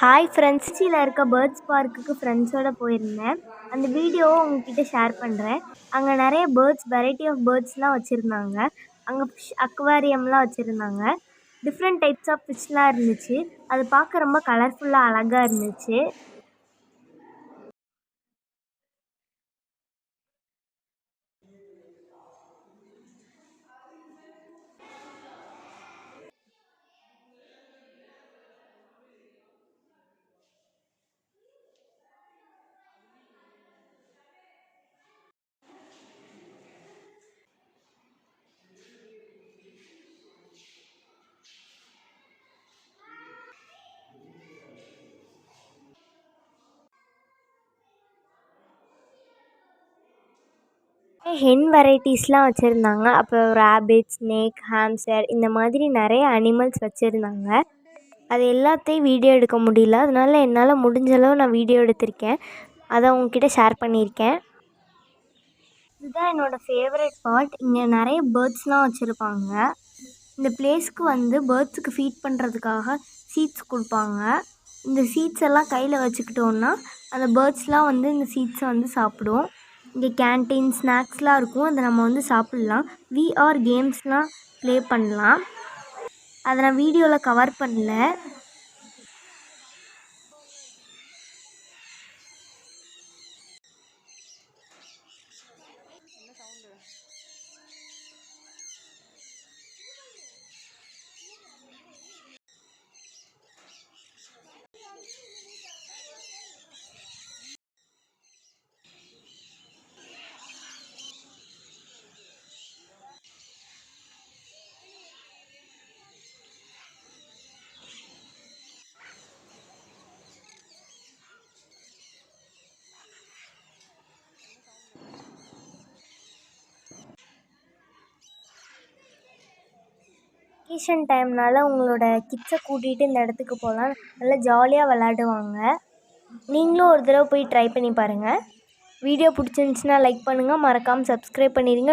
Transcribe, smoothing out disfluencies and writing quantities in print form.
Hi friends, திருச்சியில் இருக்க birds பார்க்குக்கு ஃப்ரெண்ட்ஸோடு போயிருந்தேன். அந்த வீடியோவை உங்ககிட்ட ஷேர் பண்ணுறேன். அங்கே நிறைய பேர்ட்ஸ், வெரைட்டி ஆஃப் பேர்ட்ஸ்லாம் வச்சுருந்தாங்க. அங்கே ஃபிஷ் அக்வாரியம்லாம் வச்சுருந்தாங்க. டிஃப்ரெண்ட் டைப்ஸ் ஆஃப் ஃபிஷ்லாம் இருந்துச்சு. அது பார்க்க ரொம்ப கலர்ஃபுல்லாக அழகாக இருந்துச்சு. ஹென் வெரைட்டிஸ்லாம் வச்சுருந்தாங்க. அப்புறம் ரேபிட், ஸ்னேக், ஹாம்ஸ்டர் இந்த மாதிரி நிறைய அனிமல்ஸ் வச்சுருந்தாங்க. அது எல்லாத்தையும் வீடியோ எடுக்க முடியல. அதனால என்னால் முடிஞ்ச அளவு நான் வீடியோ எடுத்திருக்கேன். அதை உங்ககிட்ட ஷேர் பண்ணியிருக்கேன். இதுதான் என்னோடய ஃபேவரட் பார்ட். இங்கே நிறைய பேர்ட்ஸ்லாம் வச்சுருப்பாங்க. இந்த பிளேஸ்க்கு வந்து பேர்ட்ஸுக்கு ஃபீட் பண்ணுறதுக்காக சீட்ஸ் கொடுப்பாங்க. இந்த சீட்ஸ் எல்லாம் கையில் வச்சுக்கிட்டோன்னா அந்த பேர்ட்ஸ்லாம் வந்து இந்த சீட்ஸை வந்து சாப்பிடும். இங்கே கேன்டீன், ஸ்நாக்ஸ்லாம் இருக்கும். அதை நம்ம வந்து சாப்பிட்லாம். விஆர் கேம்ஸ்லாம் ப்ளே பண்ணலாம். அதை நான் வீடியோவில் கவர் பண்ணல. வெக்கேஷன் டைம்னால உங்களோட கிட்ஸை கூட்டிகிட்டு இந்த இடத்துக்கு போகலாம். நல்லா ஜாலியாக விளாடுவாங்க. நீங்களும் ஒரு தடவை போய் ட்ரை பண்ணி பாருங்கள். வீடியோ பிடிச்சிருந்துச்சின்னா லைக் பண்ணுங்கள். மறக்காமல் சப்ஸ்கிரைப் பண்ணிடுங்க.